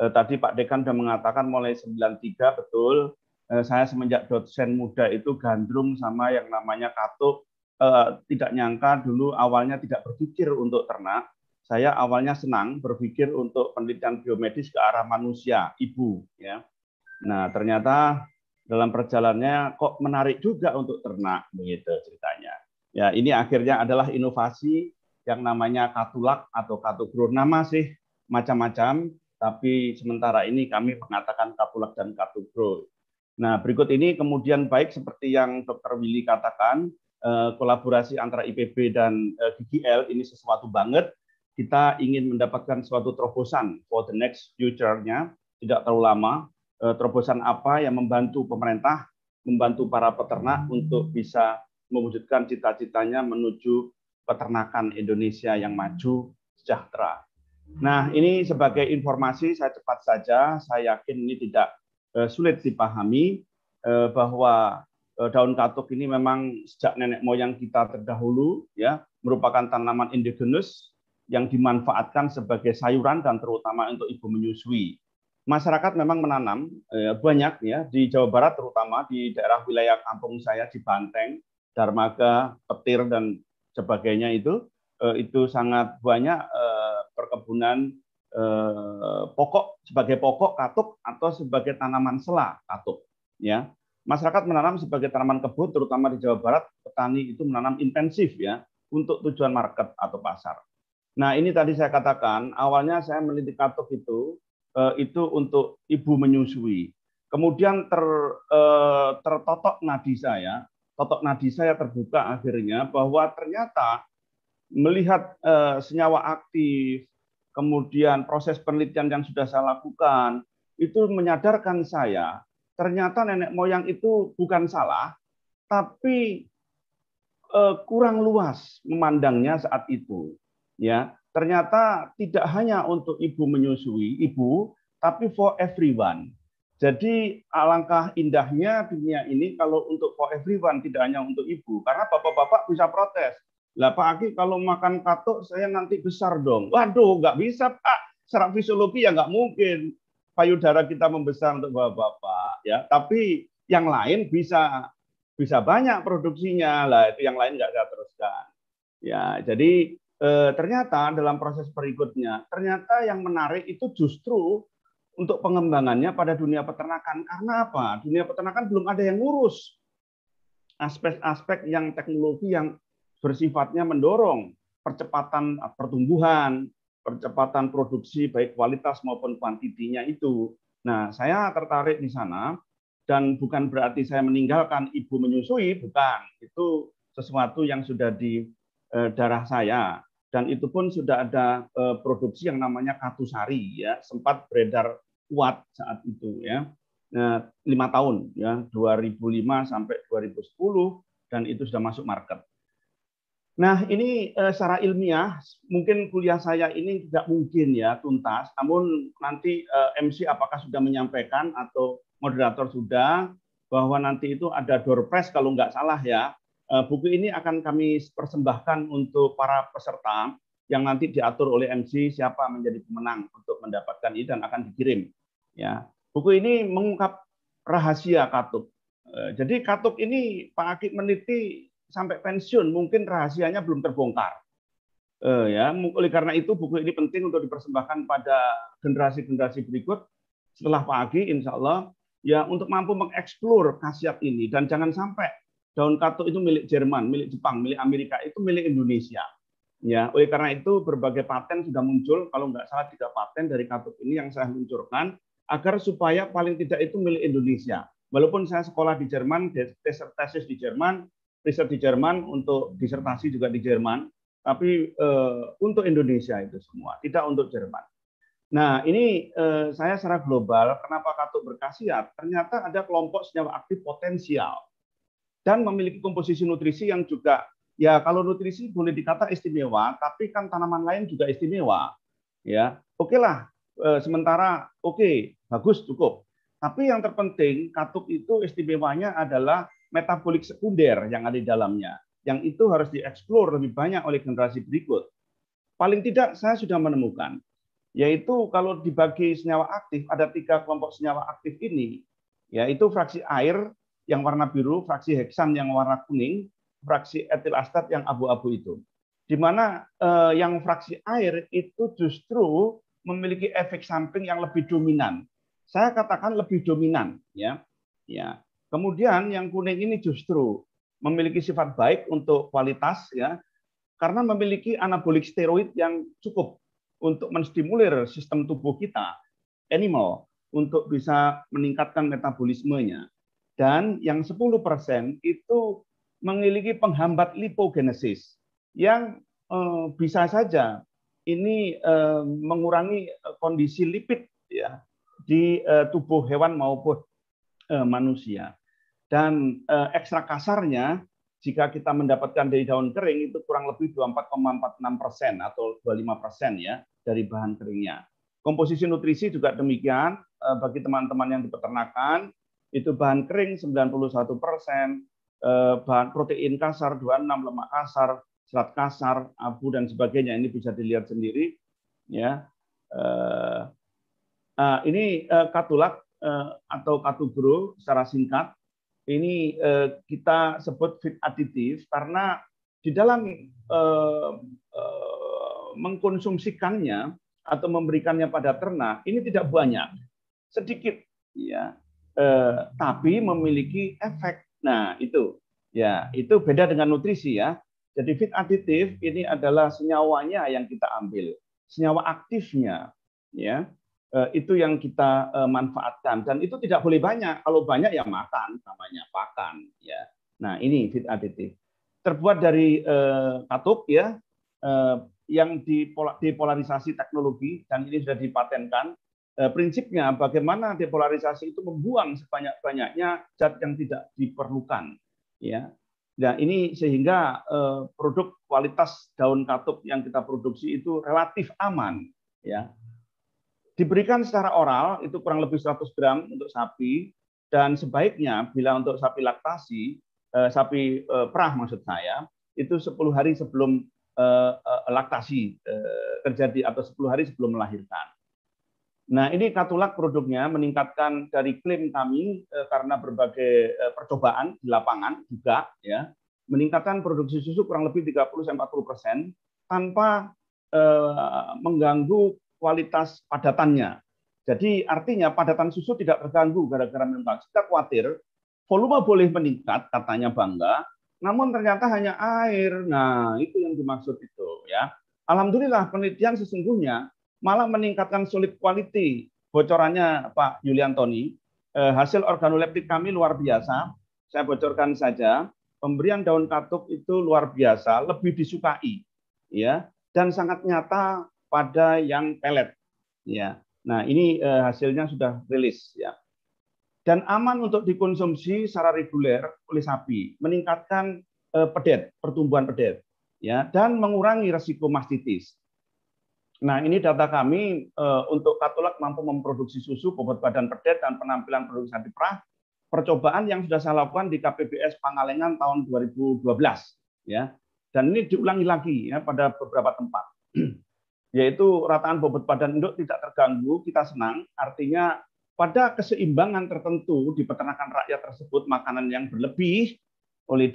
Tadi Pak Dekan sudah mengatakan mulai 93 betul. Saya semenjak dosen muda itu gandrung sama yang namanya katuk. Tidak nyangka dulu awalnya tidak berpikir untuk ternak. Saya awalnya senang berpikir untuk penelitian biomedis ke arah manusia, ibu. Ya. Nah ternyata dalam perjalanannya kok menarik juga untuk ternak, begitu ceritanya. Ya ini akhirnya adalah inovasi yang namanya katulak atau katugro. Nama sih macam-macam, tapi sementara ini kami mengatakan katulak dan katugro. Nah berikut ini kemudian baik seperti yang Dr. Willy katakan, kolaborasi antara IPB dan GGL ini sesuatu banget. Kita ingin mendapatkan suatu terobosan for the next future-nya, tidak terlalu lama. Terobosan apa yang membantu pemerintah, membantu para peternak untuk bisa mewujudkan cita-citanya menuju peternakan Indonesia yang maju, sejahtera. Nah, ini sebagai informasi, saya cepat saja, saya yakin ini tidak sulit dipahami, bahwa daun katuk ini memang sejak nenek moyang kita terdahulu, ya, merupakan tanaman indigenous yang dimanfaatkan sebagai sayuran dan terutama untuk ibu menyusui. Masyarakat memang menanam banyak ya di Jawa Barat, terutama di daerah wilayah kampung saya di Banteng, Darmaga, Petir dan sebagainya itu sangat banyak perkebunan pokok sebagai pokok katuk atau sebagai tanaman sela katuk. Ya, masyarakat menanam sebagai tanaman kebun, terutama di Jawa Barat petani itu menanam intensif ya untuk tujuan market atau pasar. Nah ini tadi saya katakan awalnya saya meneliti katuk itu untuk ibu menyusui. Kemudian tertotok nadi saya, terbuka akhirnya bahwa ternyata melihat senyawa aktif, kemudian proses penelitian yang sudah saya lakukan, itu menyadarkan saya ternyata nenek moyang itu bukan salah, tapi kurang luas memandangnya saat itu. Ya, ternyata tidak hanya untuk ibu menyusui, tapi for everyone. Jadi alangkah indahnya dunia ini kalau untuk for everyone, tidak hanya untuk ibu. Karena bapak-bapak bisa protes. Lah Pak Aki, kalau makan katuk saya nanti besar dong. Waduh, nggak bisa Pak. Secara fisiologi ya nggak mungkin payudara kita membesar untuk bapak-bapak. Ya, tapi yang lain bisa banyak produksinya. Lah itu yang lain nggak saya teruskan. Ya, jadi ternyata dalam proses berikutnya, ternyata yang menarik itu justru untuk pengembangannya pada dunia peternakan. Karena apa? Dunia peternakan belum ada yang ngurus aspek-aspek yang teknologi yang bersifatnya mendorong percepatan pertumbuhan, percepatan produksi baik kualitas maupun kuantitinya itu. Nah, saya tertarik di sana dan bukan berarti saya meninggalkan ibu menyusui, bukan. Itu sesuatu yang sudah di darah saya. Dan itu pun sudah ada produksi yang namanya katusari ya, sempat beredar kuat saat itu ya. 5 tahun ya, 2005 sampai 2010 dan itu sudah masuk market. Nah, ini secara ilmiah mungkin kuliah saya ini tidak mungkin ya tuntas, namun nanti MC apakah sudah menyampaikan atau moderator sudah bahwa nanti itu ada door prize kalau nggak salah ya. Buku ini akan kami persembahkan untuk para peserta yang nanti diatur oleh MC siapa menjadi pemenang untuk mendapatkan ini dan akan dikirim. Ya, buku ini mengungkap rahasia katuk. Jadi katuk ini Pak Akik meneliti sampai pensiun, mungkin rahasianya belum terbongkar. Ya, oleh karena itu buku ini penting untuk dipersembahkan pada generasi-generasi berikut setelah Pak Agi, insya Allah ya untuk mampu mengeksplor khasiat ini dan jangan sampai daun katuk itu milik Jerman, milik Jepang, milik Amerika, itu milik Indonesia. Ya, oleh karena itu berbagai paten sudah muncul, kalau nggak salah 3 paten dari katuk ini yang saya luncurkan agar supaya paling tidak itu milik Indonesia. Walaupun saya sekolah di Jerman, tesis di Jerman, riset di Jerman, untuk disertasi juga di Jerman, tapi untuk Indonesia itu semua, tidak untuk Jerman. Nah, ini saya secara global, kenapa katuk berkhasiat? Ternyata ada kelompok senyawa aktif potensial dan memiliki komposisi nutrisi yang juga, ya kalau nutrisi boleh dikata istimewa, tapi kan tanaman lain juga istimewa. Ya, oke lah, sementara oke, bagus, cukup. Tapi yang terpenting, katuk itu istimewanya adalah metabolik sekunder yang ada di dalamnya. Yang itu harus dieksplor lebih banyak oleh generasi berikut. Paling tidak saya sudah menemukan yaitu kalau dibagi senyawa aktif, ada 3 kelompok senyawa aktif ini, yaitu fraksi air yang warna biru, fraksi heksan yang warna kuning, fraksi etil astat yang abu-abu itu. Di mana yang fraksi air itu justru memiliki efek samping yang lebih dominan. Saya katakan lebih dominan, ya. Ya. Kemudian yang kuning ini justru memiliki sifat baik untuk kualitas, ya, karena memiliki anabolik steroid yang cukup untuk menstimulir sistem tubuh kita, animal, untuk bisa meningkatkan metabolismenya. Dan yang 10% itu memiliki penghambat lipogenesis yang bisa saja ini mengurangi kondisi lipid, ya, di tubuh hewan maupun manusia. Dan ekstra kasarnya, jika kita mendapatkan dari daun kering itu kurang lebih 24,46% atau 25% ya dari bahan keringnya. Komposisi nutrisi juga demikian bagi teman-teman yang di peternakan itu bahan kering 91%, bahan protein kasar 26, lemak kasar, serat kasar, abu dan sebagainya, ini bisa dilihat sendiri ya. Ini katulak atau katugro secara singkat. Ini kita sebut feed aditif karena di dalam mengkonsumsikannya atau memberikannya pada ternak ini tidak banyak, sedikit, ya, tapi memiliki efek. Nah itu, ya, itu beda dengan nutrisi ya. Jadi feed aditif ini adalah senyawanya yang kita ambil, senyawa aktifnya, ya. Itu yang kita manfaatkan dan itu tidak boleh banyak. Kalau banyak ya makan, namanya pakan, ya. Nah ini feed aditif terbuat dari katup, ya, yang depolarisasi teknologi dan ini sudah dipatenkan. Prinsipnya bagaimana depolarisasi itu membuang sebanyak-banyaknya zat yang tidak diperlukan, ya. Nah ini sehingga produk kualitas daun katup yang kita produksi itu relatif aman, ya. Diberikan secara oral itu kurang lebih 100 gram untuk sapi dan sebaiknya bila untuk sapi laktasi, sapi perah maksud saya, itu 10 hari sebelum laktasi terjadi atau 10 hari sebelum melahirkan. Nah ini katulak produknya meningkatkan dari klaim kami karena berbagai percobaan di lapangan juga, ya, meningkatkan produksi susu kurang lebih 30-40% tanpa mengganggu kualitas padatannya. Jadi artinya padatan susu tidak terganggu gara-gara minum kalsium. Kita khawatir volume boleh meningkat katanya bangga, namun ternyata hanya air. Nah itu yang dimaksud itu, ya. Alhamdulillah penelitian sesungguhnya malah meningkatkan solid quality. Bocorannya Pak Yuliantoni, hasil organoleptik kami luar biasa. Saya bocorkan saja, pemberian daun katup itu luar biasa, lebih disukai, ya, dan sangat nyata pada yang pelet, ya. Nah ini hasilnya sudah rilis, ya, dan aman untuk dikonsumsi secara reguler oleh sapi, meningkatkan pedet, pertumbuhan pedet, ya, dan mengurangi resiko mastitis. Nah ini data kami untuk katulak mampu memproduksi susu, bobot badan pedet dan penampilan produksi sapi perah. Percobaan yang sudah saya lakukan di KPBS Pangalengan tahun 2012, ya, dan ini diulangi lagi ya pada beberapa tempat. Yaitu rataan bobot badan induk tidak terganggu, kita senang, artinya pada keseimbangan tertentu di peternakan rakyat tersebut makanan yang berlebih oleh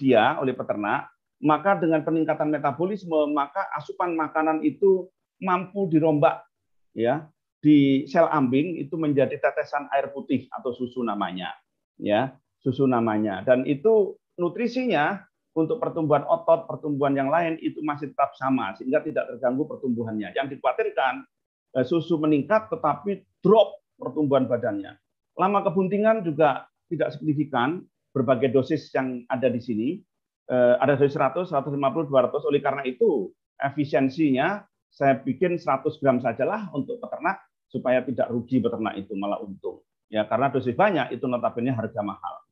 peternak, maka dengan peningkatan metabolisme maka asupan makanan itu mampu dirombak, ya, di sel ambing itu menjadi tetesan air putih atau susu namanya, ya, susu namanya, dan itu nutrisinya untuk pertumbuhan otot, pertumbuhan yang lain itu masih tetap sama sehingga tidak terganggu pertumbuhannya. Yang dikhawatirkan susu meningkat tetapi drop pertumbuhan badannya. Lama kebuntingan juga tidak signifikan, berbagai dosis yang ada di sini. Ada dosis 100, 150, 200. Oleh karena itu efisiensinya saya bikin 100 gram sajalah untuk peternak supaya tidak rugi peternak itu, malah untung. Ya karena dosis banyak itu notabene harga mahal.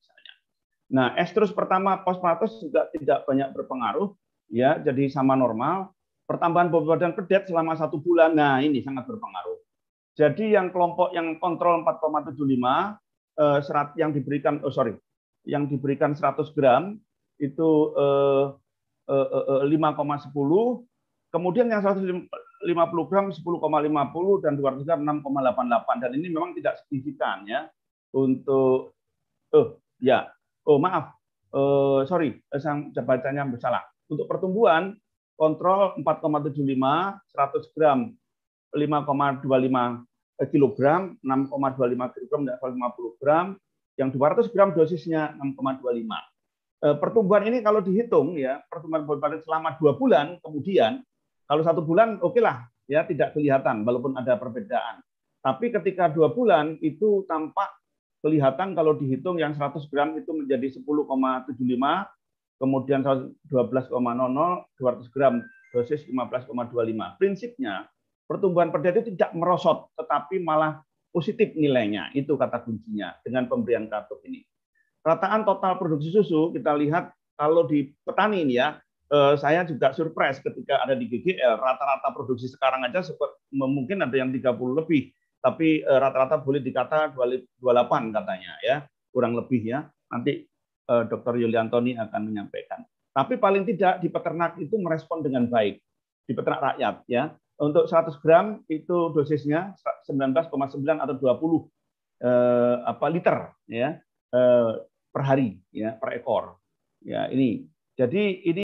Nah, estrus pertama postpartus juga tidak banyak berpengaruh, ya, jadi sama normal. Pertambahan bobot badan pedet selama 1 bulan, nah ini sangat berpengaruh. Jadi yang kelompok yang kontrol 4,75 serat yang diberikan, yang diberikan 100 gram itu 5,10, kemudian yang 150 50 gram 10,50 dan 200 gram 6,88 dan ini memang tidak signifikan ya untuk maaf sorry saya bacanya bersalah. Untuk pertumbuhan kontrol 4,75 100 gram 5,25 kilogram 6,25 kilogram dan 50 gram yang 200 gram dosisnya 6,25. Pertumbuhan ini kalau dihitung ya pertumbuhan body parent selama 2 bulan kemudian kalau 1 bulan oke lah ya tidak kelihatan walaupun ada perbedaan. Tapi ketika 2 bulan itu tampak kelihatan kalau dihitung yang 100 gram itu menjadi 10,75, kemudian 12,00, 200 gram dosis 15,25. Prinsipnya pertumbuhan pada itu tidak merosot, tetapi malah positif nilainya. Itu kata kuncinya dengan pemberian kartu ini. Rataan total produksi susu kita lihat kalau di petani ini ya, saya juga surprise ketika ada di GGL rata-rata produksi sekarang aja mungkin ada yang 30 lebih. Tapi rata-rata boleh dikata 28 katanya ya, kurang lebih ya. Nanti Dr. Yuliantoni akan menyampaikan. Tapi paling tidak di peternak itu merespon dengan baik, di peternak rakyat ya. Untuk 100 gram itu dosisnya 19,9 atau 20 liter ya per hari ya per ekor. Ya ini. Jadi ini